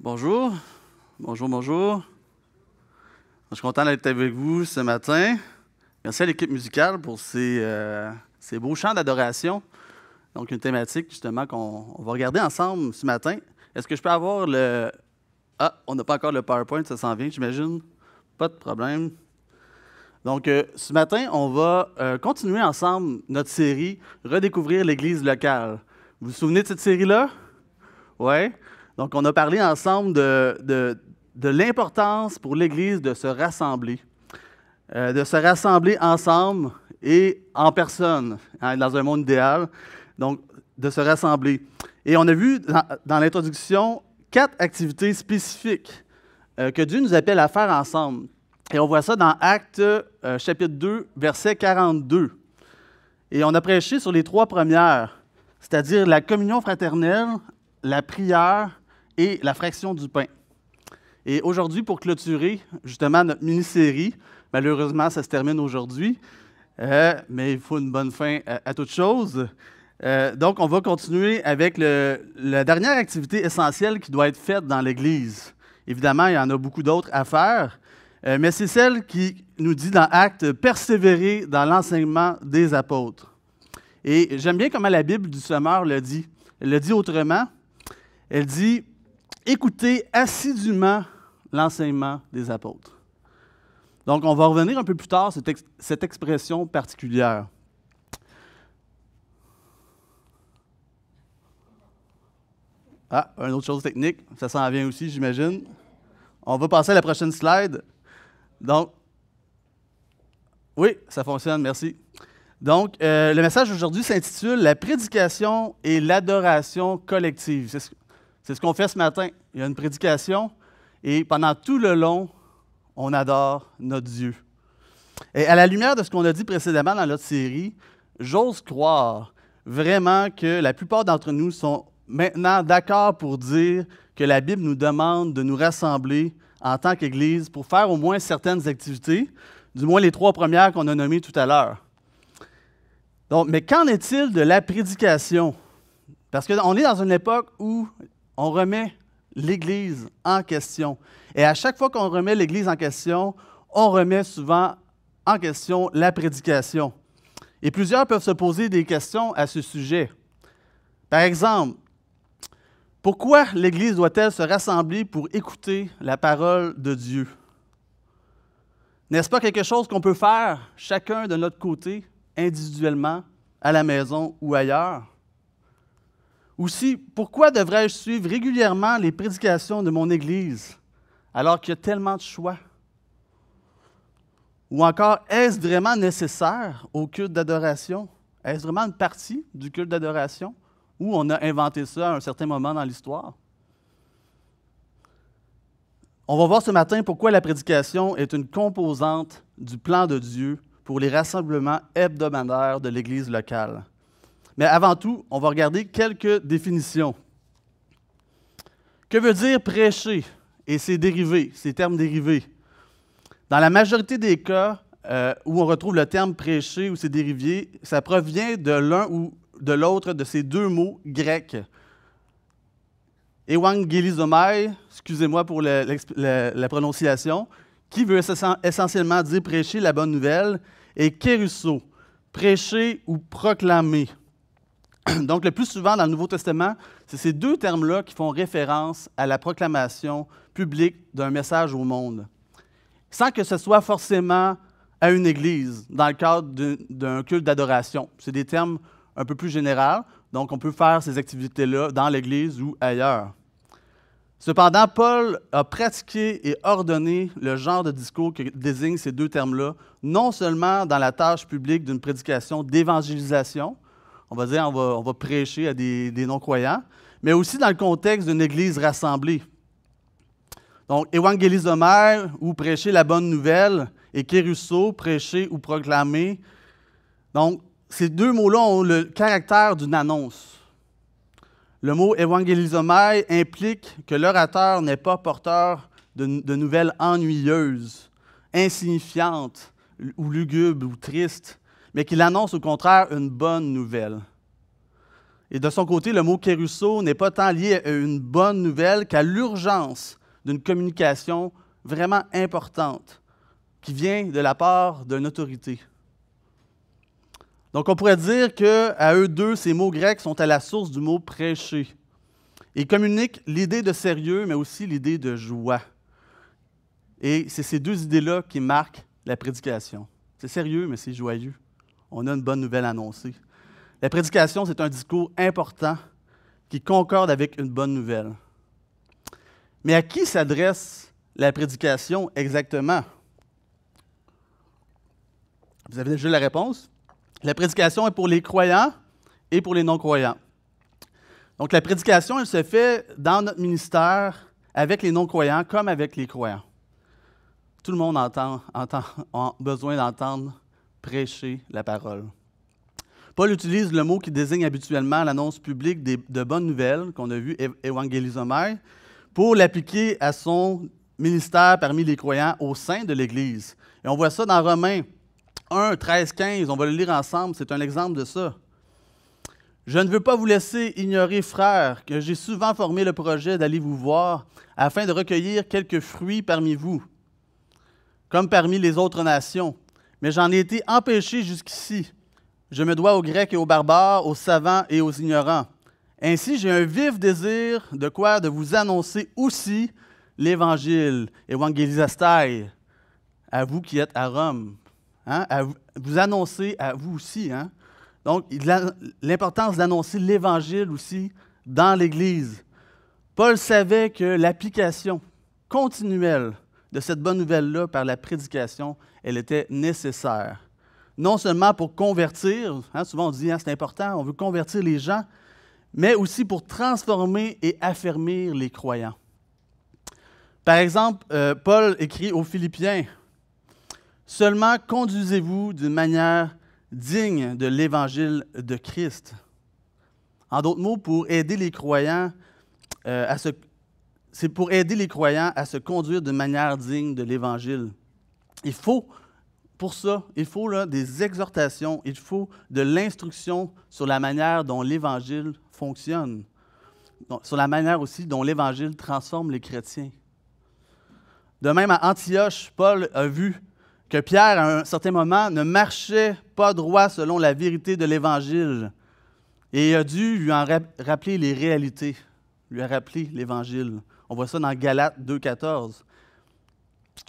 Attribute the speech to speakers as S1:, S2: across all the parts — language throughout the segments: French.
S1: Bonjour, bonjour. Je suis content d'être avec vous ce matin. Merci à l'équipe musicale pour ces beaux chants d'adoration. Donc, une thématique justement qu'on va regarder ensemble ce matin. Est-ce que je peux avoir le... Ah, on n'a pas encore le PowerPoint, ça s'en vient, j'imagine. Pas de problème. Donc, ce matin, on va continuer ensemble notre série « Redécouvrir l'Église locale ». Vous vous souvenez de cette série-là? Oui. Donc, on a parlé ensemble de l'importance pour l'Église de se rassembler ensemble et en personne, hein, dans un monde idéal, donc de se rassembler. Et on a vu dans l'introduction 4 activités spécifiques que Dieu nous appelle à faire ensemble. Et on voit ça dans Actes chapitre 2, verset 42. Et on a prêché sur les 3 premières, c'est-à-dire la communion fraternelle, la prière et la fraction du pain. Et aujourd'hui, pour clôturer justement notre mini-série, malheureusement, ça se termine aujourd'hui, mais il faut une bonne fin à toute chose. Donc, on va continuer avec la dernière activité essentielle qui doit être faite dans l'Église. Évidemment, il y en a beaucoup d'autres à faire, mais c'est celle qui nous dit dans Actes « Persévérer dans l'enseignement des apôtres ». Et j'aime bien comment la Bible du Sommeur le dit. Elle le dit autrement. Elle dit « Écoutez assidûment l'enseignement des apôtres ». Donc, on va revenir un peu plus tard sur cette expression particulière. Ah, une autre chose technique, ça s'en vient aussi, j'imagine. On va passer à la prochaine slide. Donc, oui, ça fonctionne, merci. Donc, le message aujourd'hui s'intitule « La prédication et l'adoration collective ». C'est ce qu'on fait ce matin. Il y a une prédication et pendant tout le long, on adore notre Dieu. Et à la lumière de ce qu'on a dit précédemment dans notre série, j'ose croire vraiment que la plupart d'entre nous sont maintenant d'accord pour dire que la Bible nous demande de nous rassembler en tant qu'Église pour faire au moins certaines activités, du moins les 3 premières qu'on a nommées tout à l'heure. Donc, mais qu'en est-il de la prédication? Parce qu'on est dans une époque où on remet l'Église en question. Et à chaque fois qu'on remet l'Église en question, on remet souvent en question la prédication. Et plusieurs peuvent se poser des questions à ce sujet. Par exemple, pourquoi l'Église doit-elle se rassembler pour écouter la parole de Dieu? N'est-ce pas quelque chose qu'on peut faire chacun de notre côté, individuellement, à la maison ou ailleurs? Aussi, pourquoi devrais-je suivre régulièrement les prédications de mon Église alors qu'il y a tellement de choix? Ou encore, est-ce vraiment nécessaire au culte d'adoration? Est-ce vraiment une partie du culte d'adoration? Ou on a inventé ça à un certain moment dans l'histoire? On va voir ce matin pourquoi la prédication est une composante du plan de Dieu pour les rassemblements hebdomadaires de l'Église locale. Mais avant tout, on va regarder quelques définitions. Que veut dire prêcher et ses dérivés, ses termes dérivés? Dans la majorité des cas où on retrouve le terme prêcher ou ses dérivés, ça provient de l'un ou de l'autre de ces 2 mots grecs. Euangelizomai, excusez-moi pour la prononciation, qui veut essentiellement dire prêcher la bonne nouvelle, et kérusso, prêcher ou proclamer. Donc, le plus souvent dans le Nouveau Testament, c'est ces 2 termes-là qui font référence à la proclamation publique d'un message au monde, sans que ce soit forcément à une église, dans le cadre d'un culte d'adoration. C'est des termes un peu plus généraux, donc on peut faire ces activités-là dans l'église ou ailleurs. Cependant, Paul a pratiqué et ordonné le genre de discours que désignent ces 2 termes-là, non seulement dans la tâche publique d'une prédication d'évangélisation, on va dire on va prêcher à des non-croyants, mais aussi dans le contexte d'une église rassemblée. Donc, évangélisomai, ou prêcher la bonne nouvelle, et kérusso, prêcher ou proclamer. Donc, ces 2 mots-là ont le caractère d'une annonce. Le mot évangélisomai implique que l'orateur n'est pas porteur de nouvelles ennuyeuses, insignifiantes, ou lugubres, ou tristes, mais qu'il annonce au contraire une bonne nouvelle. Et de son côté, le mot kérusso n'est pas tant lié à une bonne nouvelle qu'à l'urgence d'une communication vraiment importante qui vient de la part d'une autorité. Donc, on pourrait dire qu'à eux deux, ces mots grecs sont à la source du mot prêcher. Ils communiquent l'idée de sérieux, mais aussi l'idée de joie. Et c'est ces deux idées-là qui marquent la prédication. C'est sérieux, mais c'est joyeux. On a une bonne nouvelle à annoncer. La prédication, c'est un discours important qui concorde avec une bonne nouvelle. Mais à qui s'adresse la prédication exactement? Vous avez déjà la réponse? La prédication est pour les croyants et pour les non-croyants. Donc, la prédication, elle se fait dans notre ministère avec les non-croyants comme avec les croyants. Tout le monde a besoin d'entendre prêcher la parole. Paul utilise le mot qui désigne habituellement l'annonce publique de bonnes nouvelles, qu'on a vu, évangélisomai, pour l'appliquer à son ministère parmi les croyants au sein de l'Église. Et on voit ça dans Romains 1, 13, 15, on va le lire ensemble, c'est un exemple de ça. « Je ne veux pas vous laisser ignorer, frères, que j'ai souvent formé le projet d'aller vous voir afin de recueillir quelques fruits parmi vous, comme parmi les autres nations. Mais j'en ai été empêché jusqu'ici. Je me dois aux Grecs et aux barbares, aux savants et aux ignorants. Ainsi, j'ai un vif désir de quoi? De vous annoncer aussi l'Évangile, évangélisastai, à vous qui êtes à Rome. Hein? À vous annoncer à vous aussi. Hein? Donc, l'importance d'annoncer l'Évangile aussi dans l'Église. Paul savait que l'application continuelle de cette bonne nouvelle-là par la prédication, elle était nécessaire. Non seulement pour convertir, hein, souvent on dit c'est important, on veut convertir les gens, mais aussi pour transformer et affermir les croyants. Par exemple, Paul écrit aux Philippiens, « Seulement conduisez-vous d'une manière digne de l'Évangile de Christ. » En d'autres mots, pour aider les croyants c'est pour aider les croyants à se conduire de manière digne de l'Évangile. Pour ça, il faut là, des exhortations, il faut de l'instruction sur la manière dont l'Évangile fonctionne, sur la manière aussi dont l'Évangile transforme les chrétiens. De même, à Antioche, Paul a vu que Pierre, à un certain moment, ne marchait pas droit selon la vérité de l'Évangile et il a dû lui en rappeler les réalités, lui a rappelé l'Évangile. On voit ça dans Galates 2,14.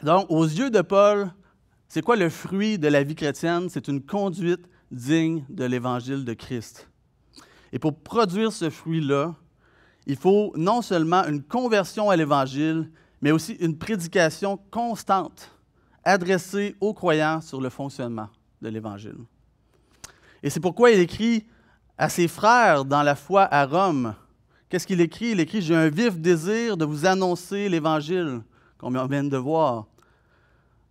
S1: Donc, aux yeux de Paul, c'est quoi le fruit de la vie chrétienne? C'est une conduite digne de l'Évangile de Christ. Et pour produire ce fruit-là, il faut non seulement une conversion à l'Évangile, mais aussi une prédication constante adressée aux croyants sur le fonctionnement de l'Évangile. Et c'est pourquoi il écrit à ses frères dans la foi à Rome. Qu'est-ce qu'il écrit? Il écrit « J'ai un vif désir de vous annoncer l'Évangile », comme on vient de voir.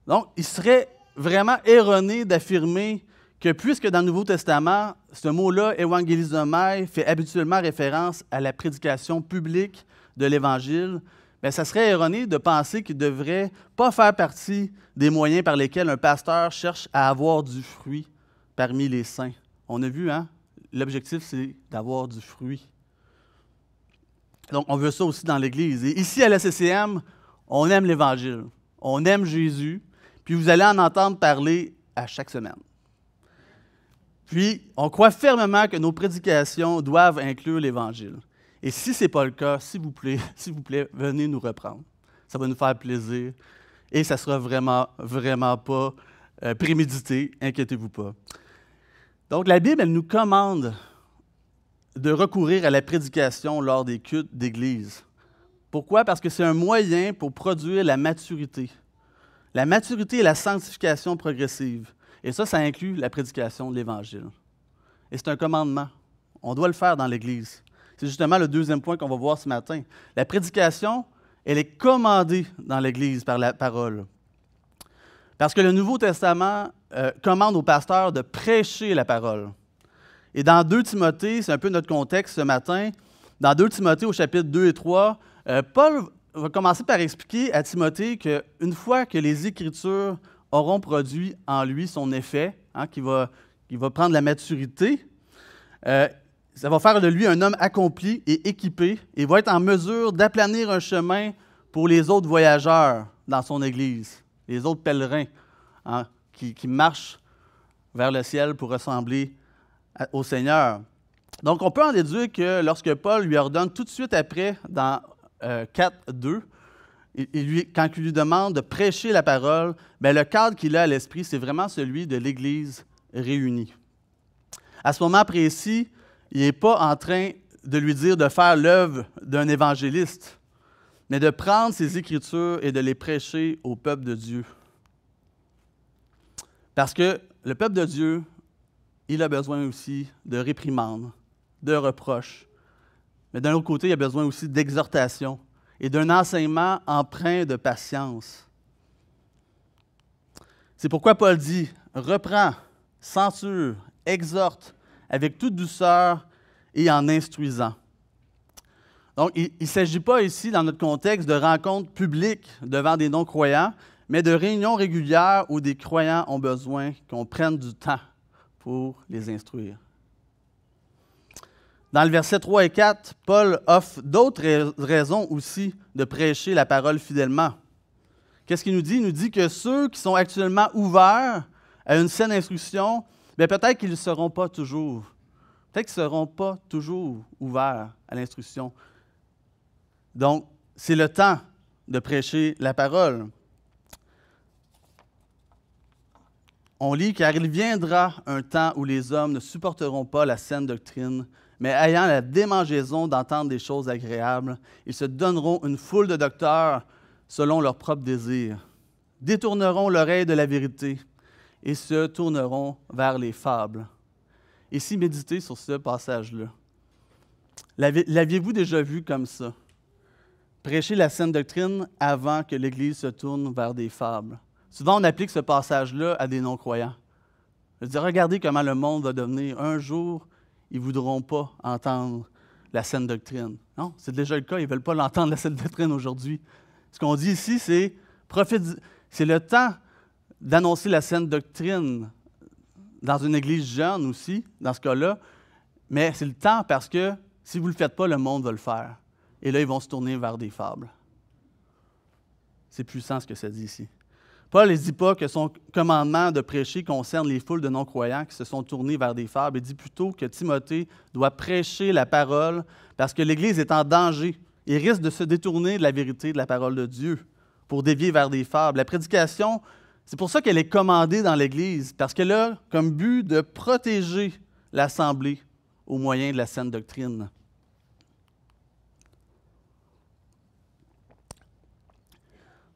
S1: Donc, il serait vraiment erroné d'affirmer que puisque dans le Nouveau Testament, ce mot-là, « évangélisomai », fait habituellement référence à la prédication publique de l'Évangile, bien, ça serait erroné de penser qu'il ne devrait pas faire partie des moyens par lesquels un pasteur cherche à avoir du fruit parmi les saints. On a vu, hein? L'objectif, c'est d'avoir du fruit. Donc, on veut ça aussi dans l'Église. Et ici, à la CCM, on aime l'Évangile. On aime Jésus. Puis, vous allez en entendre parler à chaque semaine. Puis, on croit fermement que nos prédications doivent inclure l'Évangile. Et si ce n'est pas le cas, s'il vous plaît, venez nous reprendre. Ça va nous faire plaisir. Et ça ne sera vraiment pas prémédité. Inquiétez-vous pas. Donc, la Bible, elle nous commande de recourir à la prédication lors des cultes d'Église. Pourquoi? Parce que c'est un moyen pour produire la maturité. La maturité et la sanctification progressive. Et ça inclut la prédication de l'Évangile. Et c'est un commandement. On doit le faire dans l'Église. C'est justement le deuxième point qu'on va voir ce matin. La prédication, elle est commandée dans l'Église par la parole. Parce que le Nouveau Testament commande aux pasteurs de prêcher la parole. Et dans 2 Timothée, c'est un peu notre contexte ce matin, dans 2 Timothée au chapitre 2 et 3, Paul va commencer par expliquer à Timothée qu'une fois que les Écritures auront produit en lui son effet, hein, qu'il va prendre la maturité, Ça va faire de lui un homme accompli et équipé et va être en mesure d'aplanir un chemin pour les autres voyageurs dans son Église, les autres pèlerins qui marchent vers le ciel pour ressembler au Seigneur. Donc, on peut en déduire que lorsque Paul lui ordonne tout de suite après, dans 4:2, quand il lui demande de prêcher la parole, bien, le cadre qu'il a à l'esprit, c'est vraiment celui de l'Église réunie. À ce moment précis, il n'est pas en train de lui dire de faire l'œuvre d'un évangéliste, mais de prendre ses Écritures et de les prêcher au peuple de Dieu. Parce que le peuple de Dieu, il a besoin aussi de réprimandes, de reproches. Mais d'un autre côté, il a besoin aussi d'exhortation et d'un enseignement empreint de patience. C'est pourquoi Paul dit « Reprends, censure, exhorte avec toute douceur et en instruisant. » Donc, il ne s'agit pas ici, dans notre contexte, de rencontres publiques devant des non-croyants, mais de réunions régulières où des croyants ont besoin qu'on prenne du temps pour les instruire. Dans le verset 3 et 4, Paul offre d'autres raisons aussi de prêcher la parole fidèlement. Qu'est-ce qu'il nous dit? Il nous dit que ceux qui sont actuellement ouverts à une saine instruction, bien, peut-être qu'ils ne seront pas toujours. Peut-être qu'ils ne seront pas toujours ouverts à l'instruction. Donc, c'est le temps de prêcher la parole. On lit « Car il viendra un temps où les hommes ne supporteront pas la saine doctrine, mais ayant la démangeaison d'entendre des choses agréables, ils se donneront une foule de docteurs selon leurs propres désirs, détourneront l'oreille de la vérité et se tourneront vers les fables. » Ici, méditez sur ce passage-là. L'aviez-vous déjà vu comme ça? Prêcher la saine doctrine avant que l'Église se tourne vers des fables. Souvent, on applique ce passage-là à des non-croyants. Je dis, regardez comment le monde va devenir. Un jour, ils ne voudront pas entendre la saine doctrine. Non, c'est déjà le cas. Ils ne veulent pas l'entendre, la saine doctrine, aujourd'hui. Ce qu'on dit ici, c'est le temps d'annoncer la saine doctrine dans une église jeune aussi, dans ce cas-là. Mais c'est le temps parce que si vous ne le faites pas, le monde va le faire. Et là, ils vont se tourner vers des fables. C'est puissant ce que ça dit ici. Paul ne dit pas que son commandement de prêcher concerne les foules de non-croyants qui se sont tournés vers des fables. Il dit plutôt que Timothée doit prêcher la parole parce que l'Église est en danger. Il risque de se détourner de la vérité de la parole de Dieu pour dévier vers des fables. La prédication, c'est pour ça qu'elle est commandée dans l'Église, parce qu'elle a comme but de protéger l'Assemblée au moyen de la saine doctrine.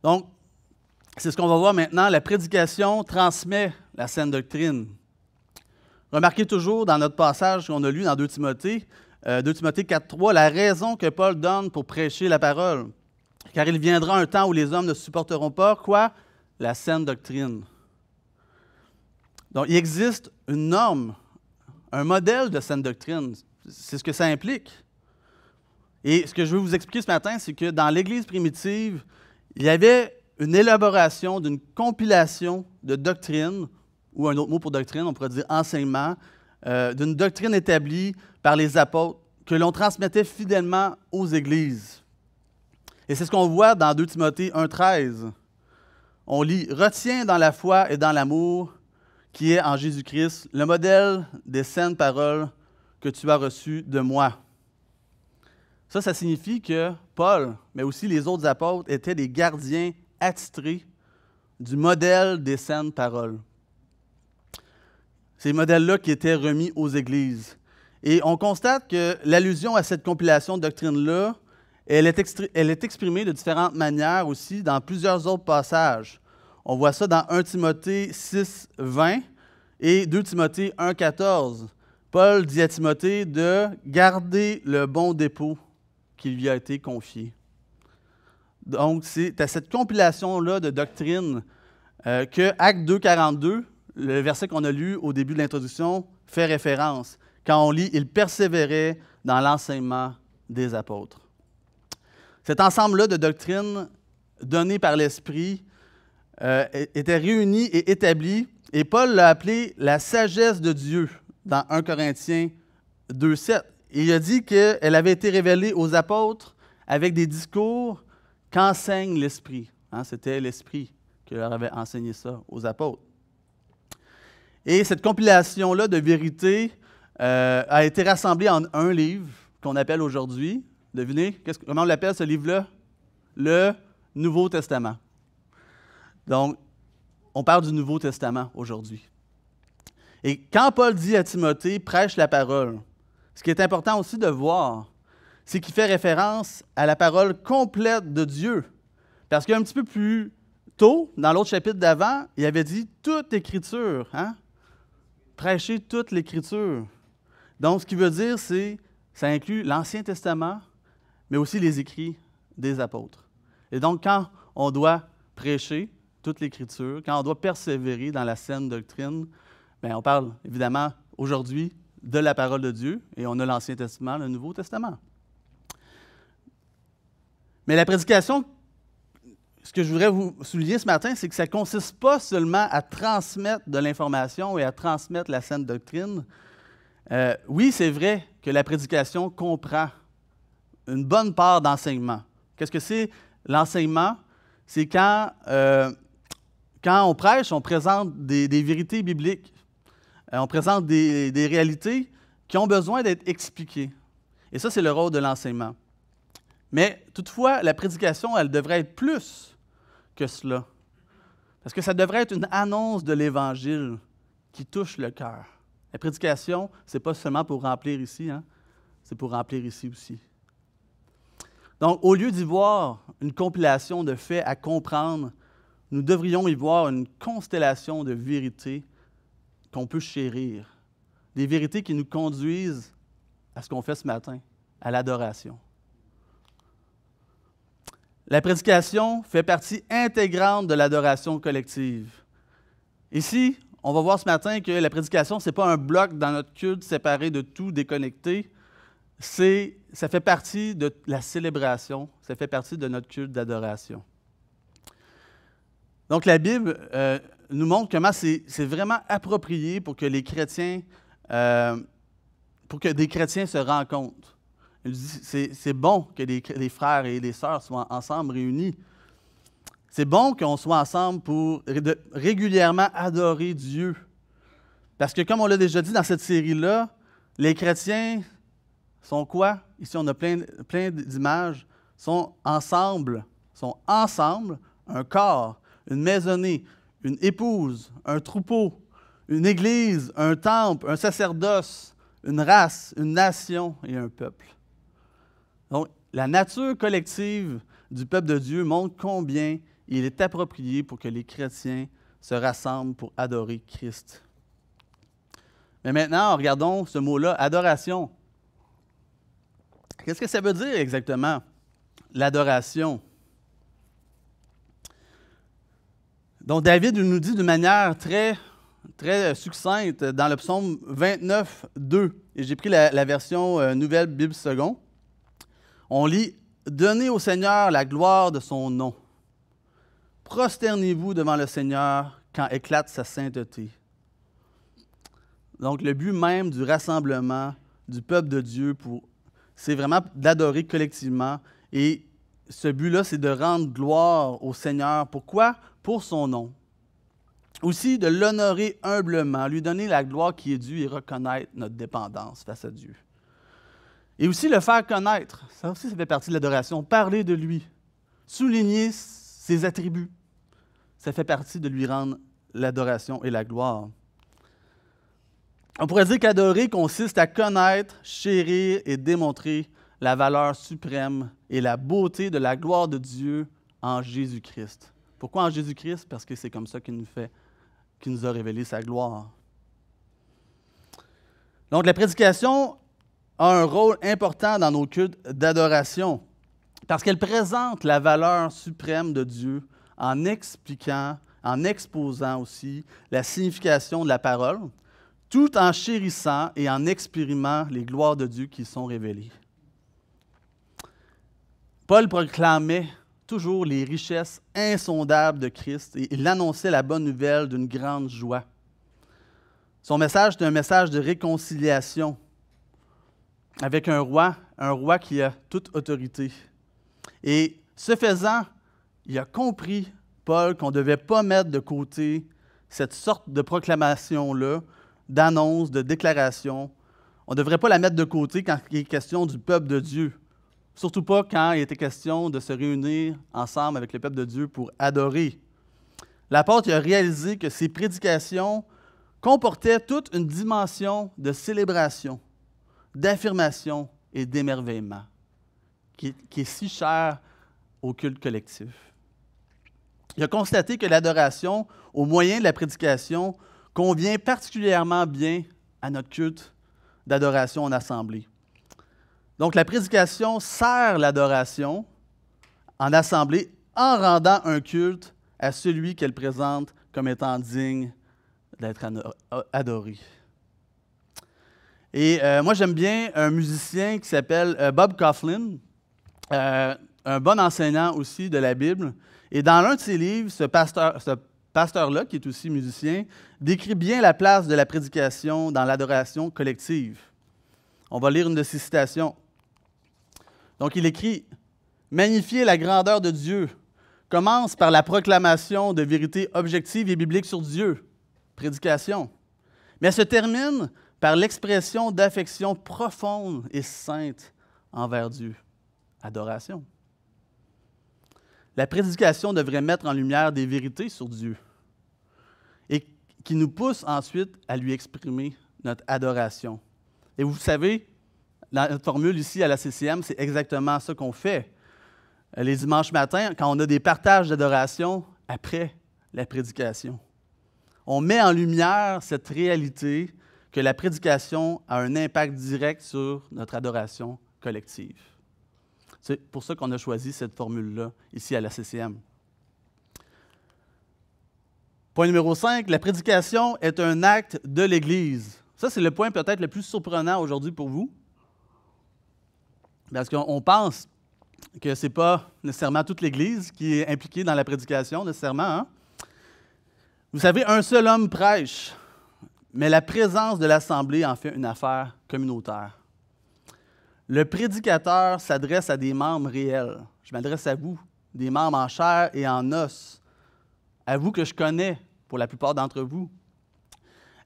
S1: Donc, c'est ce qu'on va voir maintenant. La prédication transmet la saine doctrine. Remarquez toujours dans notre passage qu'on a lu dans 2 Timothée 4:3, la raison que Paul donne pour prêcher la parole. Car il viendra un temps où les hommes ne supporteront pas, quoi? La saine doctrine. Donc, il existe une norme, un modèle de saine doctrine. C'est ce que ça implique. Et ce que je veux vous expliquer ce matin, c'est que dans l'Église primitive, il y avait une élaboration d'une compilation de doctrines, ou un autre mot pour doctrine, on pourrait dire enseignement, d'une doctrine établie par les apôtres que l'on transmettait fidèlement aux églises. Et c'est ce qu'on voit dans 2 Timothée 1:13. On lit « Retiens dans la foi et dans l'amour qui est en Jésus-Christ le modèle des saines paroles que tu as reçues de moi. » Ça signifie que Paul, mais aussi les autres apôtres, étaient des gardiens attitrés du modèle des saines paroles. Ces modèles-là qui étaient remis aux églises. Et on constate que l'allusion à cette compilation de doctrines-là, elle est exprimée de différentes manières aussi dans plusieurs autres passages. On voit ça dans 1 Timothée 6:20 et 2 Timothée 1:14. Paul dit à Timothée de garder le bon dépôt qui lui a été confié. Donc, c'est à cette compilation-là de doctrines que Actes 2:42, le verset qu'on a lu au début de l'introduction, fait référence. Quand on lit « Il persévérait dans l'enseignement des apôtres ». Cet ensemble-là de doctrines données par l'Esprit était réuni et établi, et Paul l'a appelé la sagesse de Dieu dans 1 Corinthiens 2,7. Et il a dit qu'elle avait été révélée aux apôtres avec des discours qu'enseigne l'Esprit. Hein, c'était l'Esprit qui leur avait enseigné ça aux apôtres. Et cette compilation-là de vérités a été rassemblée en un livre qu'on appelle aujourd'hui, devinez, comment on l'appelle ce livre-là? Le Nouveau Testament. Donc, on parle du Nouveau Testament aujourd'hui. Et quand Paul dit à Timothée, prêche la parole, ce qui est important aussi de voir, c'est qu'il fait référence à la parole complète de Dieu. Parce qu'un petit peu plus tôt, dans l'autre chapitre d'avant, il avait dit toute Écriture. Hein? Prêcher toute l'Écriture. Donc, ce qui veut dire, c'est ça inclut l'Ancien Testament, mais aussi les écrits des apôtres. Et donc, quand on doit prêcher toute l'Écriture, quand on doit persévérer dans la saine doctrine, bien, on parle évidemment aujourd'hui de la parole de Dieu, et on a l'Ancien Testament, le Nouveau Testament. Mais la prédication, ce que je voudrais vous souligner ce matin, c'est que ça ne consiste pas seulement à transmettre de l'information et à transmettre la saine doctrine. Oui, c'est vrai que la prédication comprend une bonne part d'enseignement. Qu'est-ce que c'est l'enseignement? C'est quand on prêche, on présente des vérités bibliques. On présente des réalités qui ont besoin d'être expliquées. Et ça, c'est le rôle de l'enseignement. Mais toutefois, la prédication, elle devrait être plus que cela. Parce que ça devrait être une annonce de l'Évangile qui touche le cœur. La prédication, ce n'est pas seulement pour remplir ici, hein? C'est pour remplir ici aussi. Donc, au lieu d'y voir une compilation de faits à comprendre, nous devrions y voir une constellation de vérités qu'on peut chérir. Des vérités qui nous conduisent à ce qu'on fait ce matin, à l'adoration. La prédication fait partie intégrante de l'adoration collective. Ici, on va voir ce matin que la prédication, ce n'est pas un bloc dans notre culte séparé de tout, déconnecté. Ça fait partie de la célébration, ça fait partie de notre culte d'adoration. Donc, la Bible nous montre comment c'est vraiment approprié pour que les chrétiens, pour que des chrétiens se rencontrent. C'est bon que les frères et les sœurs soient ensemble réunis. C'est bon qu'on soit ensemble pour régulièrement adorer Dieu. Parce que comme on l'a déjà dit dans cette série-là, les chrétiens sont quoi? Ici, on a plein d'images. Sont ensemble, un corps, une maisonnée, une épouse, un troupeau, une église, un temple, un sacerdoce, une race, une nation et un peuple. Donc, la nature collective du peuple de Dieu montre combien il est approprié pour que les chrétiens se rassemblent pour adorer Christ. Mais maintenant, regardons ce mot-là, adoration. Qu'est-ce que ça veut dire exactement, l'adoration? Donc, David nous dit d'une manière très succincte dans le psaume 29, 2, et j'ai pris la version Nouvelle Bible Second. On lit « Donnez au Seigneur la gloire de son nom. Prosternez-vous devant le Seigneur quand éclate sa sainteté. » Donc, le but même du rassemblement du peuple de Dieu, c'est vraiment d'adorer collectivement. Et ce but-là, c'est de rendre gloire au Seigneur. Pourquoi? Pour son nom. Aussi, de l'honorer humblement, lui donner la gloire qui est due et reconnaître notre dépendance face à Dieu. Et aussi le faire connaître. Ça aussi, ça fait partie de l'adoration. Parler de lui. Souligner ses attributs. Ça fait partie de lui rendre l'adoration et la gloire. On pourrait dire qu'adorer consiste à connaître, chérir et démontrer la valeur suprême et la beauté de la gloire de Dieu en Jésus-Christ. Pourquoi en Jésus-Christ? Parce que c'est comme ça qu'il nous a révélé sa gloire. Donc, la prédication a un rôle important dans nos cultes d'adoration parce qu'elle présente la valeur suprême de Dieu en expliquant, en exposant aussi la signification de la parole, tout en chérissant et en exprimant les gloires de Dieu qui sont révélées. Paul proclamait toujours les richesses insondables de Christ et il annonçait la bonne nouvelle d'une grande joie. Son message est un message de réconciliation. avec un roi qui a toute autorité. Et ce faisant, il a compris, Paul, qu'on ne devait pas mettre de côté cette sorte de proclamation-là, d'annonce, de déclaration. On ne devrait pas la mettre de côté quand il est question du peuple de Dieu. Surtout pas quand il était question de se réunir ensemble avec le peuple de Dieu pour adorer. L'apôtre a réalisé que ses prédications comportaient toute une dimension de célébration, d'affirmation et d'émerveillement qui est si chère au culte collectif. Il a constaté que l'adoration, au moyen de la prédication, convient particulièrement bien à notre culte d'adoration en assemblée. Donc, la prédication sert l'adoration en assemblée en rendant un culte à celui qu'elle présente comme étant digne d'être adoré. Et moi, j'aime bien un musicien qui s'appelle Bob Kauflin, un bon enseignant aussi de la Bible. Et dans l'un de ses livres, ce pasteur-là, qui est aussi musicien, décrit bien la place de la prédication dans l'adoration collective. On va lire une de ses citations. Donc, il écrit « Magnifier la grandeur de Dieu commence par la proclamation de vérités objectives et bibliques sur Dieu, prédication, mais se termine par l'expression d'affection profonde et sainte envers Dieu, adoration. La prédication devrait mettre en lumière des vérités sur Dieu et qui nous poussent ensuite à lui exprimer notre adoration. Et vous savez, notre formule ici à la CCM, c'est exactement ça qu'on fait. Les dimanches matins, quand on a des partages d'adoration après la prédication. On met en lumière cette réalité que la prédication a un impact direct sur notre adoration collective. C'est pour ça qu'on a choisi cette formule-là ici à la CCM. Point numéro 5, la prédication est un acte de l'Église. Ça, c'est le point peut-être le plus surprenant aujourd'hui pour vous. Parce qu'on pense que ce n'est pas nécessairement toute l'Église qui est impliquée dans la prédication, nécessairement. Hein? Vous savez, un seul homme prêche, mais la présence de l'Assemblée en fait une affaire communautaire. Le prédicateur s'adresse à des membres réels. Je m'adresse à vous, des membres en chair et en os. À vous que je connais, pour la plupart d'entre vous.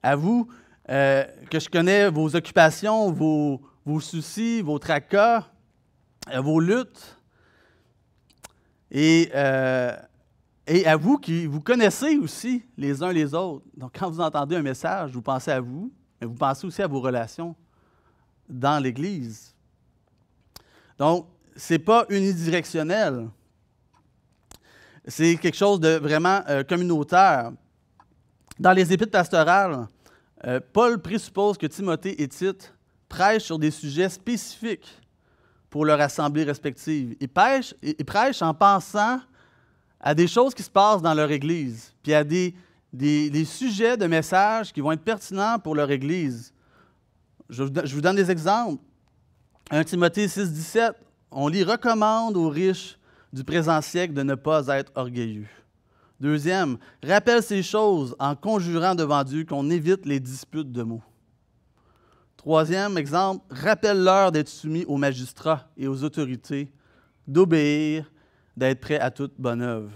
S1: À vous que je connais vos occupations, vos soucis, vos tracas, vos luttes. Et à vous qui vous connaissez aussi les uns les autres. Donc, quand vous entendez un message, vous pensez à vous, mais vous pensez aussi à vos relations dans l'Église. Donc, ce n'est pas unidirectionnel. C'est quelque chose de vraiment communautaire. Dans les épîtres pastorales, Paul présuppose que Timothée et Tite prêchent sur des sujets spécifiques pour leur assemblée respective. Ils prêchent en pensant à des choses qui se passent dans leur Église, puis à des sujets de messages qui vont être pertinents pour leur Église. Je vous donne des exemples. 1 Timothée 6,17, on lit « Recommande aux riches du présent siècle de ne pas être orgueilleux. » Deuxième, « Rappelle ces choses en conjurant devant Dieu qu'on évite les disputes de mots. » Troisième exemple, « Rappelle-leur d'être soumis aux magistrats et aux autorités, d'obéir, d'être prêts à toute bonne œuvre. »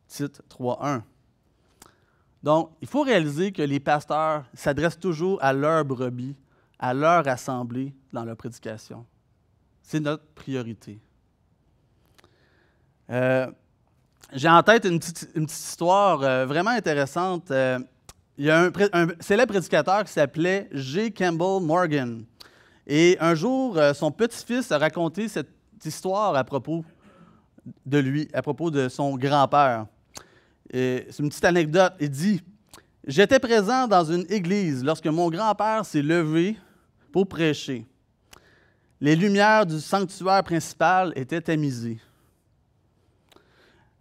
S1: Tite 3.1. Donc, il faut réaliser que les pasteurs s'adressent toujours à leurs brebis, à leur assemblée dans leur prédication. C'est notre priorité. J'ai en tête une petite histoire vraiment intéressante. Il y a un célèbre prédicateur qui s'appelait J. Campbell Morgan. Et un jour, son petit-fils a raconté cette histoire à propos de lui, à propos de son grand-père. C'est une petite anecdote. Il dit « J'étais présent dans une église lorsque mon grand-père s'est levé pour prêcher. Les lumières du sanctuaire principal étaient tamisées.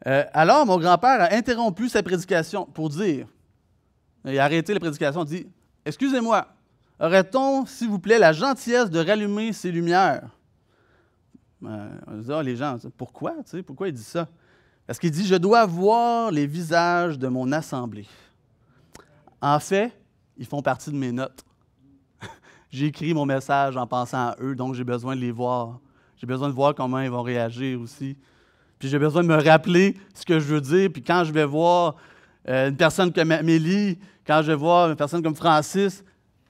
S1: Alors, mon grand-père a interrompu sa prédication pour dire, il a arrêté la prédication, il dit « Excusez-moi, aurait-on, s'il vous plaît, la gentillesse de rallumer ces lumières? » On dit, les gens, pourquoi? Pourquoi il dit ça? Parce qu'il dit « Je dois voir les visages de mon assemblée. » En fait, ils font partie de mes notes. j'ai écrit mon message en pensant à eux, donc j'ai besoin de les voir. J'ai besoin de voir comment ils vont réagir aussi. Puis j'ai besoin de me rappeler ce que je veux dire. Puis quand je vais voir une personne comme Amélie, quand je vais voir une personne comme Francis,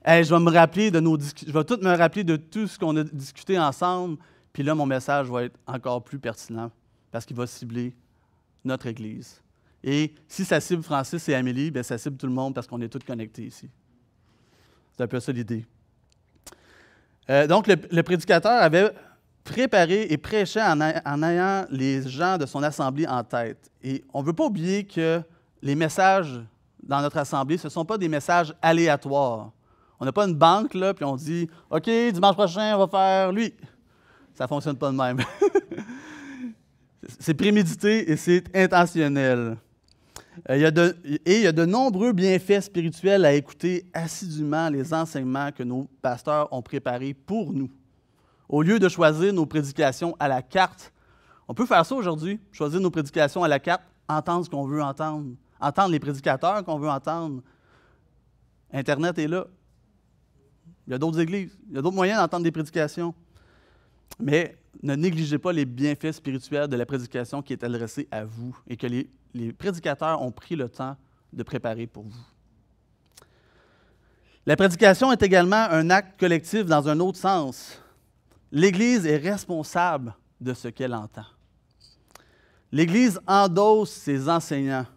S1: je vais me rappeler de je vais tout me rappeler de tout ce qu'on a discuté ensemble. Puis là, mon message va être encore plus pertinent parce qu'il va cibler notre Église. Et si ça cible Francis et Amélie, bien, ça cible tout le monde parce qu'on est tous connectés ici. C'est un peu ça l'idée. Donc, le prédicateur avait préparé et prêchait en ayant les gens de son assemblée en tête. Et on ne veut pas oublier que les messages dans notre assemblée, ce ne sont pas des messages aléatoires. On n'a pas une banque, là, puis on dit « OK, dimanche prochain, on va faire lui ». Ça ne fonctionne pas de même. C'est prémédité et c'est intentionnel. Il y a de nombreux bienfaits spirituels à écouter assidûment les enseignements que nos pasteurs ont préparés pour nous. Au lieu de choisir nos prédications à la carte, on peut faire ça aujourd'hui, choisir nos prédications à la carte, entendre ce qu'on veut entendre les prédicateurs qu'on veut entendre. Internet est là. Il y a d'autres églises, il y a d'autres moyens d'entendre des prédications. Mais ne négligez pas les bienfaits spirituels de la prédication qui est adressée à vous et que les prédicateurs ont pris le temps de préparer pour vous. La prédication est également un acte collectif dans un autre sens. L'Église est responsable de ce qu'elle entend. L'Église endosse ses enseignants.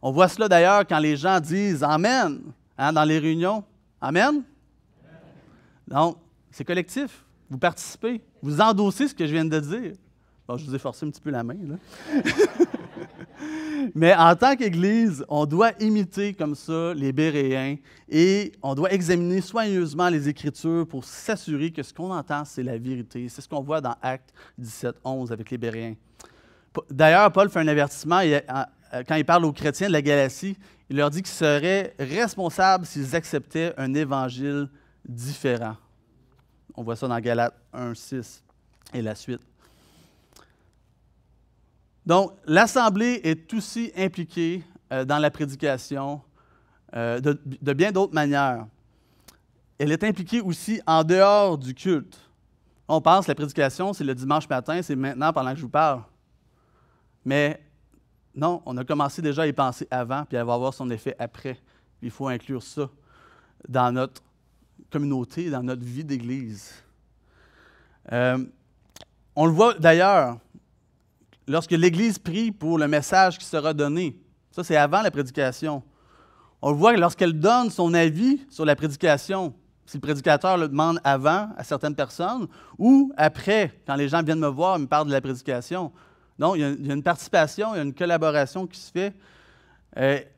S1: On voit cela d'ailleurs quand les gens disent « Amen » dans les réunions. « Amen ». Donc, c'est collectif. Vous participez. Vous endossez ce que je viens de dire. Bon, je vous ai forcé un petit peu la main, là. Mais en tant qu'Église, on doit imiter comme ça les Béréens et on doit examiner soigneusement les Écritures pour s'assurer que ce qu'on entend, c'est la vérité. C'est ce qu'on voit dans Actes 17, 11 avec les Béréens. D'ailleurs, Paul fait un avertissement quand il parle aux chrétiens de la Galatie. Il leur dit qu'ils seraient responsables s'ils acceptaient un évangile différent. On voit ça dans Galates 1, 6 et la suite. Donc, l'Assemblée est aussi impliquée dans la prédication de bien d'autres manières. Elle est impliquée aussi en dehors du culte. On pense que la prédication, c'est le dimanche matin, c'est maintenant pendant que je vous parle. Mais non, on a commencé déjà à y penser avant, puis elle va avoir son effet après. Il faut inclure ça dans notre communauté, dans notre vie d'Église. On le voit d'ailleurs lorsque l'Église prie pour le message qui sera donné. Ça, c'est avant la prédication. On le voit lorsqu'elle donne son avis sur la prédication. Si le prédicateur le demande avant à certaines personnes ou après, quand les gens viennent me voir et me parlent de la prédication. Donc, il y a une participation, il y a une collaboration qui se fait.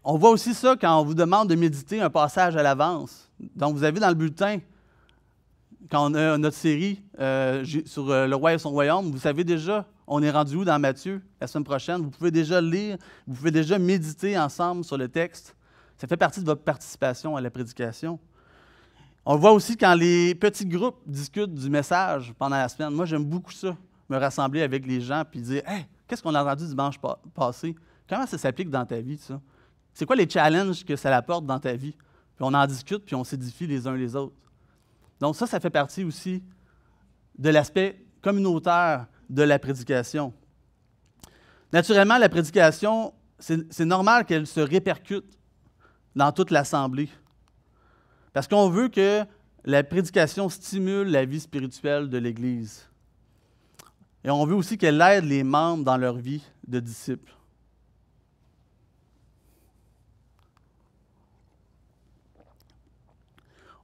S1: On voit aussi ça quand on vous demande de méditer un passage à l'avance. Donc, vous avez dans le bulletin, quand on a notre série sur le roi et son royaume, vous savez déjà, on est rendu où dans Matthieu la semaine prochaine? Vous pouvez déjà lire, vous pouvez déjà méditer ensemble sur le texte. Ça fait partie de votre participation à la prédication. On le voit aussi quand les petits groupes discutent du message pendant la semaine. Moi, j'aime beaucoup ça, me rassembler avec les gens et dire « Hey, qu'est-ce qu'on a entendu dimanche passé? Comment ça s'applique dans ta vie, ça? C'est quoi les challenges que ça apporte dans ta vie? » Puis on en discute, puis on s'édifie les uns les autres. Donc ça fait partie aussi de l'aspect communautaire de la prédication. Naturellement, la prédication, c'est normal qu'elle se répercute dans toute l'Assemblée. Parce qu'on veut que la prédication stimule la vie spirituelle de l'Église. Et on veut aussi qu'elle aide les membres dans leur vie de disciples.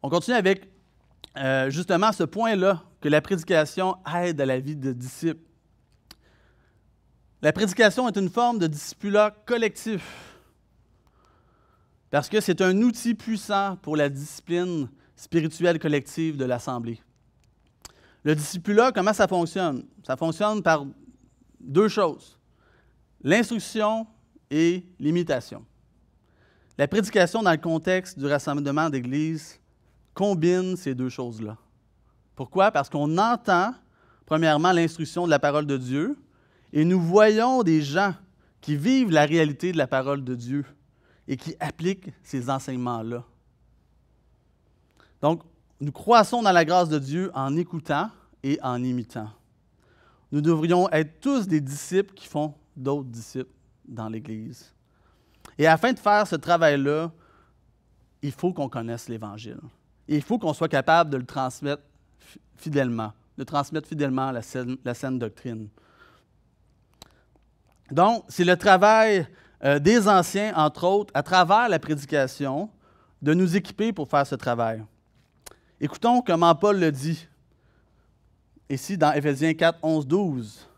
S1: On continue avec justement ce point-là, que la prédication aide à la vie de disciples. La prédication est une forme de discipulat collectif parce que c'est un outil puissant pour la discipline spirituelle collective de l'Assemblée. Le discipulat, comment ça fonctionne? Ça fonctionne par deux choses, l'instruction et l'imitation. La prédication dans le contexte du rassemblement d'Église combine ces deux choses-là. Pourquoi? Parce qu'on entend, premièrement, l'instruction de la parole de Dieu et nous voyons des gens qui vivent la réalité de la parole de Dieu et qui appliquent ces enseignements-là. Donc, nous croissons dans la grâce de Dieu en écoutant et en imitant. Nous devrions être tous des disciples qui font d'autres disciples dans l'Église. Et afin de faire ce travail-là, il faut qu'on connaisse l'Évangile. Et il faut qu'on soit capable de le transmettre fidèlement, la saine doctrine. Donc, c'est le travail des anciens, entre autres, à travers la prédication, de nous équiper pour faire ce travail. Écoutons comment Paul le dit, ici dans Éphésiens 4, 11, 12.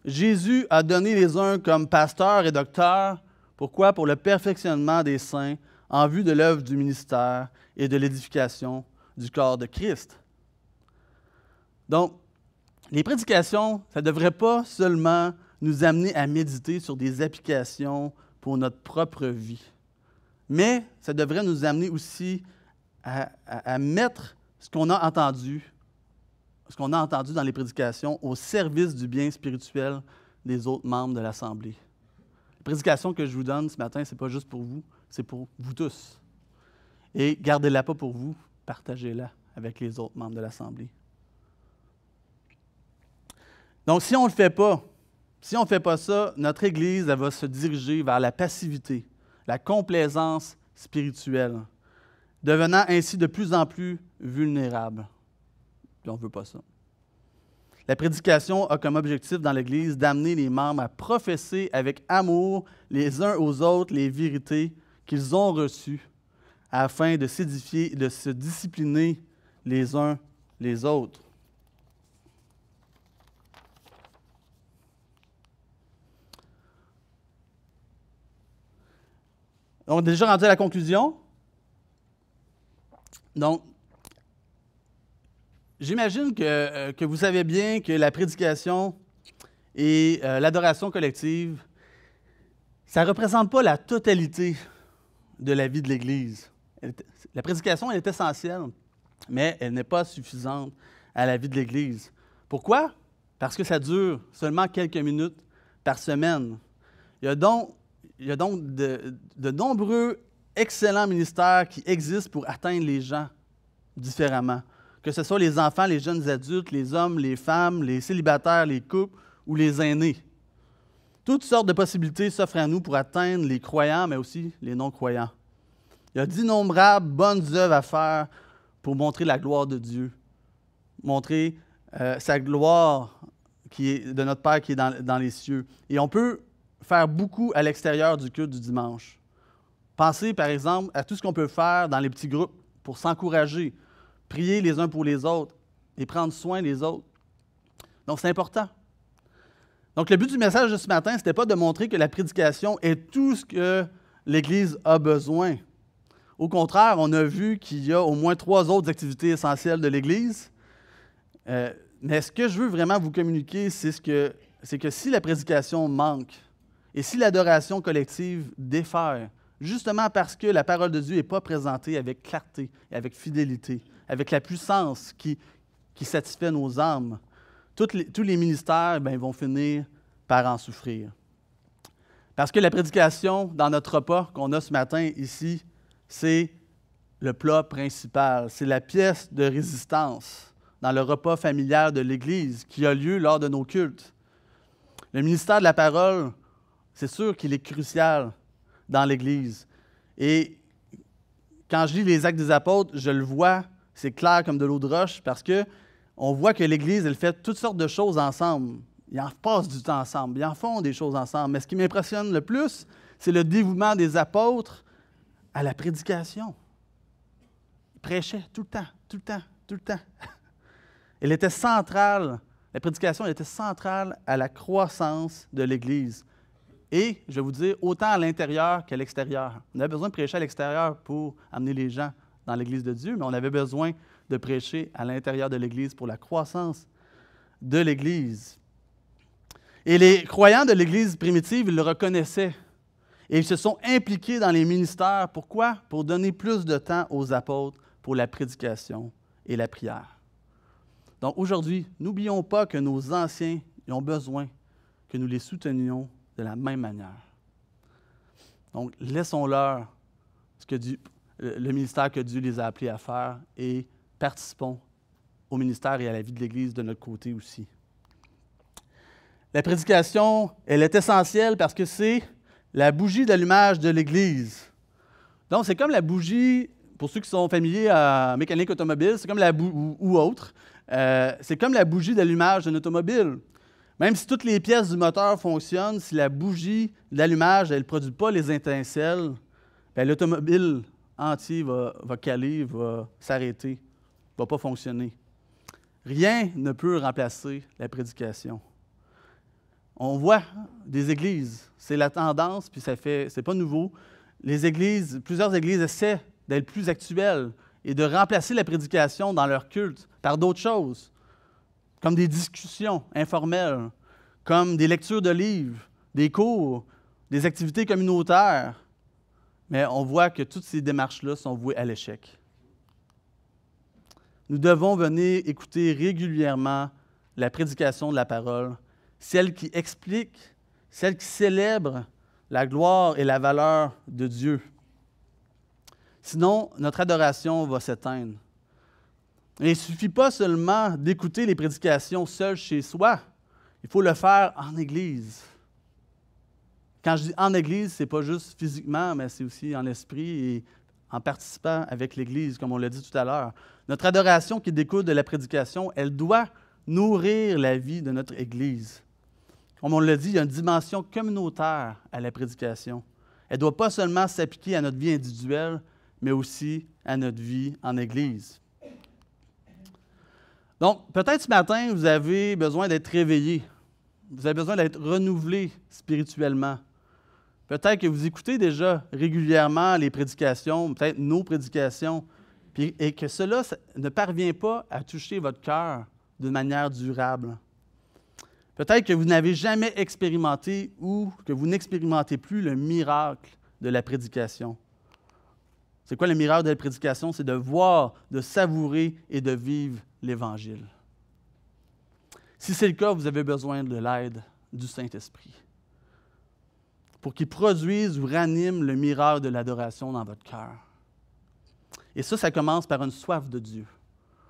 S1: Jésus a donné les uns comme pasteurs et docteurs. Pourquoi? Pour le perfectionnement des saints, en vue de l'œuvre du ministère et de l'édification du corps de Christ. Donc, les prédications, ça ne devrait pas seulement nous amener à méditer sur des applications pour notre propre vie, mais ça devrait nous amener aussi à mettre ce qu'on a entendu dans les prédications au service du bien spirituel des autres membres de l'Assemblée. La prédication que je vous donne ce matin, ce n'est pas juste pour vous, c'est pour vous tous. Et gardez-la pas pour vous, partagez-la avec les autres membres de l'Assemblée. Donc, si on ne le fait pas, ça, notre Église, elle va se diriger vers la passivité, la complaisance spirituelle, devenant ainsi de plus en plus vulnérable. Puis on ne veut pas ça. La prédication a comme objectif dans l'Église d'amener les membres à professer avec amour les uns aux autres les vérités qu'ils ont reçues afin de s'édifier et de se discipliner les uns les autres. On est déjà rendu à la conclusion. Donc, j'imagine que vous savez bien que la prédication et l'adoration collective, ça ne représente pas la totalité de la vie de l'Église. La prédication, elle est essentielle, mais elle n'est pas suffisante à la vie de l'Église. Pourquoi? Parce que ça dure seulement quelques minutes par semaine. Il y a donc de nombreux excellents ministères qui existent pour atteindre les gens différemment. Que ce soit les enfants, les jeunes adultes, les hommes, les femmes, les célibataires, les couples ou les aînés. Toutes sortes de possibilités s'offrent à nous pour atteindre les croyants, mais aussi les non-croyants. Il y a d'innombrables bonnes œuvres à faire pour montrer la gloire de Dieu, montrer sa gloire qui est de notre Père qui est dans les cieux. Et on peut faire beaucoup à l'extérieur du culte du dimanche. Pensez, par exemple, à tout ce qu'on peut faire dans les petits groupes pour s'encourager, prier les uns pour les autres et prendre soin des autres. Donc, c'est important. Donc, le but du message de ce matin, ce n'était pas de montrer que la prédication est tout ce que l'Église a besoin. Au contraire, on a vu qu'il y a au moins 3 autres activités essentielles de l'Église. Mais ce que je veux vraiment vous communiquer, c'est que si la prédication manque et si l'adoration collective défère, justement parce que la parole de Dieu n'est pas présentée avec clarté et avec fidélité, avec la puissance qui satisfait nos âmes, tous les ministères vont finir par en souffrir. Parce que la prédication dans notre repas qu'on a ce matin ici, c'est le plat principal, c'est la pièce de résistance dans le repas familial de l'Église qui a lieu lors de nos cultes. Le ministère de la parole, c'est sûr qu'il est crucial dans l'Église. Et quand je lis les Actes des Apôtres, je le vois, c'est clair comme de l'eau de roche, parce qu'on voit que l'Église, elle fait toutes sortes de choses ensemble. Ils en passent du temps ensemble, ils en font des choses ensemble. Mais ce qui m'impressionne le plus, c'est le dévouement des apôtres à la prédication. Ils prêchaient tout le temps. Elle était centrale, la prédication elle était centrale à la croissance de l'Église. Et, je vais vous dire, autant à l'intérieur qu'à l'extérieur. On avait besoin de prêcher à l'extérieur pour amener les gens dans l'Église de Dieu, mais on avait besoin de prêcher à l'intérieur de l'Église pour la croissance de l'Église. Et les croyants de l'Église primitive, ils le reconnaissaient. Et ils se sont impliqués dans les ministères. Pourquoi? Pour donner plus de temps aux apôtres pour la prédication et la prière. Donc aujourd'hui, n'oublions pas que nos anciens ils ont besoin que nous les soutenions de la même manière. Donc, laissons-leur le ministère que Dieu les a appelés à faire et participons au ministère et à la vie de l'Église de notre côté aussi. La prédication, elle est essentielle parce que c'est la bougie d'allumage de l'Église. Donc, c'est comme la bougie, pour ceux qui sont familiers à mécanique automobile, c'est comme ou autre, c'est comme la bougie d'allumage d'une automobile. Même si toutes les pièces du moteur fonctionnent, si la bougie d'allumage, elle ne produit pas les étincelles, bien, l'automobile entier va caler, va s'arrêter, ne va pas fonctionner. Rien ne peut remplacer la prédication. On voit des églises, c'est la tendance, puis c'est pas nouveau. Plusieurs églises essaient d'être plus actuelles et de remplacer la prédication dans leur culte par d'autres choses, comme des discussions informelles, comme des lectures de livres, des cours, des activités communautaires. Mais on voit que toutes ces démarches-là sont vouées à l'échec. Nous devons venir écouter régulièrement la prédication de la parole, celle qui explique, celle qui célèbre la gloire et la valeur de Dieu. Sinon, notre adoration va s'éteindre. Et il ne suffit pas seulement d'écouter les prédications seules chez soi, il faut le faire en Église. Quand je dis en Église, ce n'est pas juste physiquement, mais c'est aussi en esprit et en participant avec l'Église, comme on l'a dit tout à l'heure. Notre adoration qui découle de la prédication, elle doit nourrir la vie de notre Église. Comme on l'a dit, il y a une dimension communautaire à la prédication. Elle ne doit pas seulement s'appliquer à notre vie individuelle, mais aussi à notre vie en Église. Donc, peut-être ce matin, vous avez besoin d'être réveillé. Vous avez besoin d'être renouvelé spirituellement. Peut-être que vous écoutez déjà régulièrement les prédications, peut-être nos prédications, et que cela ne parvient pas à toucher votre cœur d'une manière durable. Peut-être que vous n'avez jamais expérimenté ou que vous n'expérimentez plus le miracle de la prédication. C'est quoi le miracle de la prédication? C'est de voir, de savourer et de vivre l'Évangile. Si c'est le cas, vous avez besoin de l'aide du Saint-Esprit pour qu'il produise ou ranime le miracle de l'adoration dans votre cœur. Et ça commence par une soif de Dieu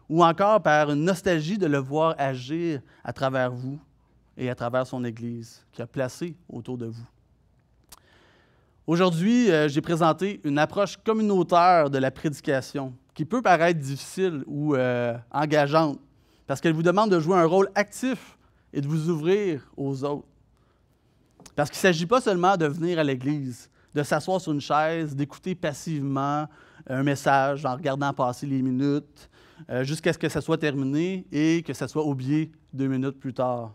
S1: ou encore par une nostalgie de le voir agir à travers vous et à travers son Église qu'il a placée autour de vous. Aujourd'hui, j'ai présenté une approche communautaire de la prédication qui peut paraître difficile ou engageante parce qu'elle vous demande de jouer un rôle actif et de vous ouvrir aux autres. Parce qu'il ne s'agit pas seulement de venir à l'Église, de s'asseoir sur une chaise, d'écouter passivement un message en regardant passer les minutes jusqu'à ce que ça soit terminé et que ça soit oublié 2 minutes plus tard.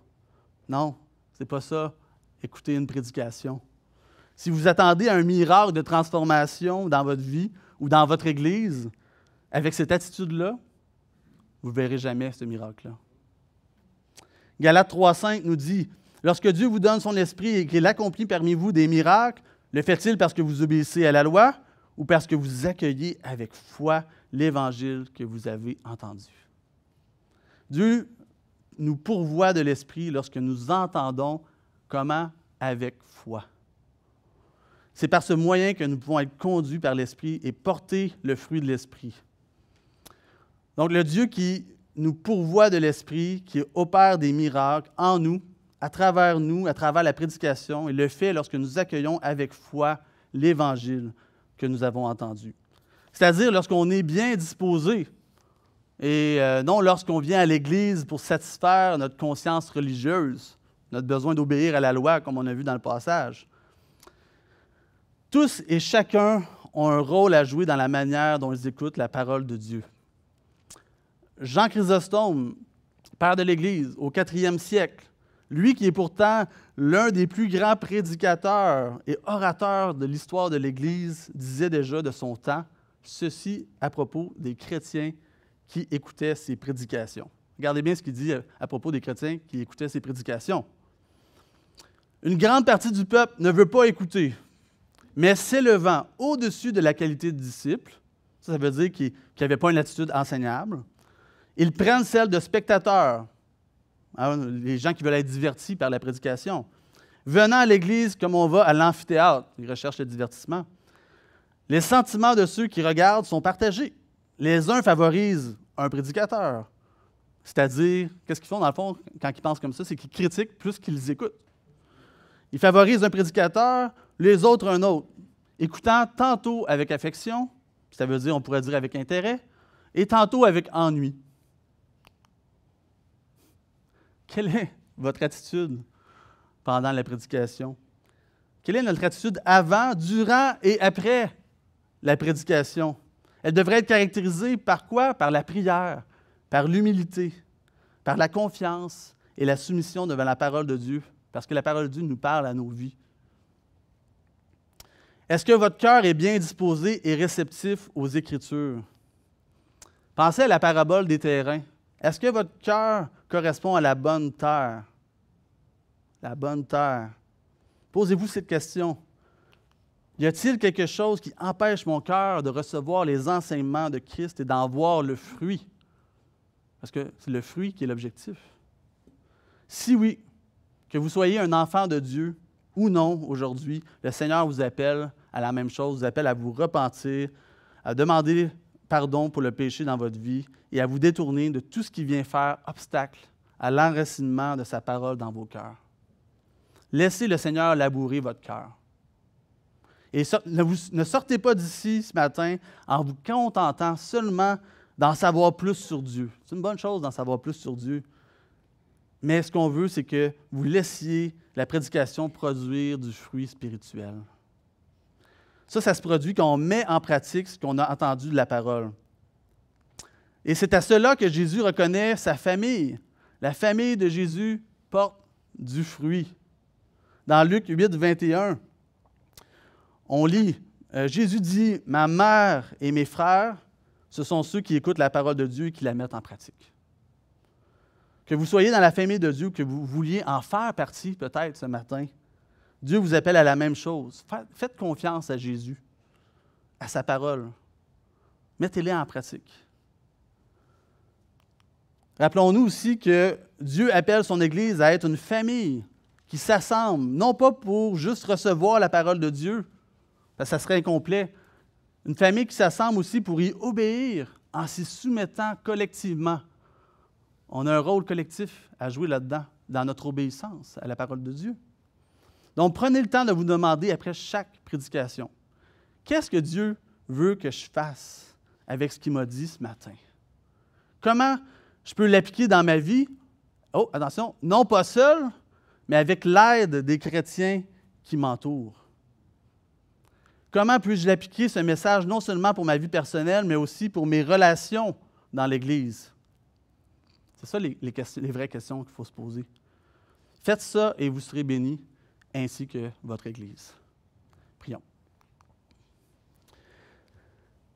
S1: Non, ce n'est pas ça, écouter une prédication. Si vous attendez un miracle de transformation dans votre vie ou dans votre Église, avec cette attitude-là, vous ne verrez jamais ce miracle-là. Galates 3,5 nous dit « Lorsque Dieu vous donne son esprit et qu'il accomplit parmi vous des miracles, le fait-il parce que vous obéissez à la loi ou parce que vous accueillez avec foi l'Évangile que vous avez entendu? » Dieu nous pourvoit de l'esprit lorsque nous entendons comment avec foi. C'est par ce moyen que nous pouvons être conduits par l'Esprit et porter le fruit de l'Esprit. Donc, le Dieu qui nous pourvoit de l'Esprit, qui opère des miracles en nous, à travers la prédication, et le fait lorsque nous accueillons avec foi l'Évangile que nous avons entendu. C'est-à-dire lorsqu'on est bien disposé et non lorsqu'on vient à l'Église pour satisfaire notre conscience religieuse, notre besoin d'obéir à la loi, comme on a vu dans le passage. Tous et chacun ont un rôle à jouer dans la manière dont ils écoutent la parole de Dieu. Jean Chrysostome, père de l'Église, au 4e siècle, lui qui est pourtant l'un des plus grands prédicateurs et orateurs de l'histoire de l'Église, disait déjà de son temps ceci à propos des chrétiens qui écoutaient ses prédications. Regardez bien ce qu'il dit à propos des chrétiens qui écoutaient ses prédications. Une grande partie du peuple ne veut pas écouter, mais s'élevant au-dessus de la qualité de disciple, ça veut dire qu'ils n'avaient pas une attitude enseignable, ils prennent celle de spectateurs, les gens qui veulent être divertis par la prédication. Venant à l'Église comme on va à l'amphithéâtre, ils recherchent le divertissement. Les sentiments de ceux qui regardent sont partagés. Les uns favorisent un prédicateur. C'est-à-dire, qu'est-ce qu'ils font dans le fond quand ils pensent comme ça? C'est qu'ils critiquent plus qu'ils écoutent. Ils favorisent un prédicateur, les autres un autre, écoutant tantôt avec affection, ça veut dire, on pourrait dire avec intérêt, et tantôt avec ennui. Quelle est votre attitude pendant la prédication? Quelle est notre attitude avant, durant et après la prédication? Elle devrait être caractérisée par quoi? Par la prière, par l'humilité, par la confiance et la soumission devant la parole de Dieu, parce que la parole de Dieu nous parle à nos vies. Est-ce que votre cœur est bien disposé et réceptif aux Écritures? Pensez à la parabole des terrains. Est-ce que votre cœur correspond à la bonne terre? La bonne terre. Posez-vous cette question. Y a-t-il quelque chose qui empêche mon cœur de recevoir les enseignements de Christ et d'en voir le fruit? Parce que c'est le fruit qui est l'objectif. Si oui, que vous soyez un enfant de Dieu ou non aujourd'hui, le Seigneur vous appelle à la même chose, vous appelle à vous repentir, à demander pardon pour le péché dans votre vie et à vous détourner de tout ce qui vient faire obstacle à l'enracinement de sa parole dans vos cœurs. Laissez le Seigneur labourer votre cœur. Et ne sortez pas d'ici ce matin en vous contentant seulement d'en savoir plus sur Dieu. C'est une bonne chose d'en savoir plus sur Dieu. Mais ce qu'on veut, c'est que vous laissiez la prédication produire du fruit spirituel. Ça se produit quand on met en pratique ce qu'on a entendu de la parole. Et c'est à cela que Jésus reconnaît sa famille. La famille de Jésus porte du fruit. Dans Luc 8, 21, on lit, Jésus dit, « Ma mère et mes frères, ce sont ceux qui écoutent la parole de Dieu et qui la mettent en pratique. » Que vous soyez dans la famille de Dieu, que vous vouliez en faire partie peut-être ce matin, Dieu vous appelle à la même chose. Faites confiance à Jésus, à sa parole. Mettez-les en pratique. Rappelons-nous aussi que Dieu appelle son Église à être une famille qui s'assemble, non pas pour juste recevoir la parole de Dieu, parce que ça serait incomplet. Une famille qui s'assemble aussi pour y obéir en s'y soumettant collectivement. On a un rôle collectif à jouer là-dedans, dans notre obéissance à la parole de Dieu. Donc, prenez le temps de vous demander après chaque prédication, qu'est-ce que Dieu veut que je fasse avec ce qu'il m'a dit ce matin? Comment je peux l'appliquer dans ma vie? Oh, attention, non pas seul, mais avec l'aide des chrétiens qui m'entourent. Comment puis-je l'appliquer, ce message, non seulement pour ma vie personnelle, mais aussi pour mes relations dans l'Église? C'est ça les vraies questions qu'il faut se poser. Faites ça et vous serez bénis, ainsi que votre Église. Prions.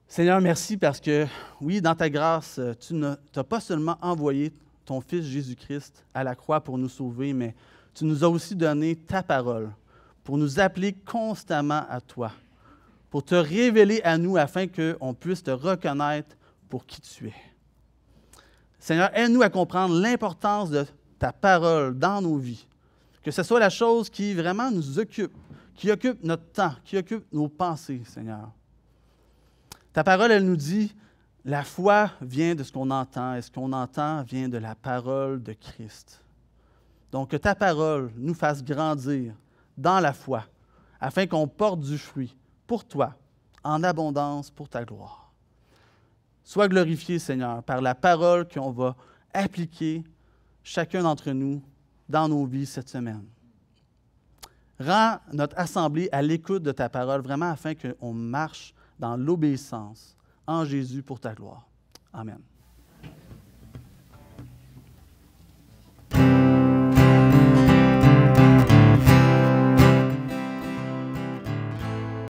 S1: Seigneur, merci parce que, oui, dans ta grâce, tu n'as pas seulement envoyé ton Fils Jésus-Christ à la croix pour nous sauver, mais tu nous as aussi donné ta parole pour nous appeler constamment à toi, pour te révéler à nous afin qu'on puisse te reconnaître pour qui tu es. Seigneur, aide-nous à comprendre l'importance de ta parole dans nos vies, que ce soit la chose qui vraiment nous occupe, qui occupe notre temps, qui occupe nos pensées, Seigneur. Ta parole, elle nous dit, la foi vient de ce qu'on entend, et ce qu'on entend vient de la parole de Christ. Donc, que ta parole nous fasse grandir dans la foi, afin qu'on porte du fruit pour toi, en abondance pour ta gloire. Sois glorifié, Seigneur, par la parole qu'on va appliquer chacun d'entre nous dans nos vies cette semaine. Rends notre assemblée à l'écoute de ta parole, vraiment afin qu'on marche dans l'obéissance en Jésus pour ta gloire. Amen.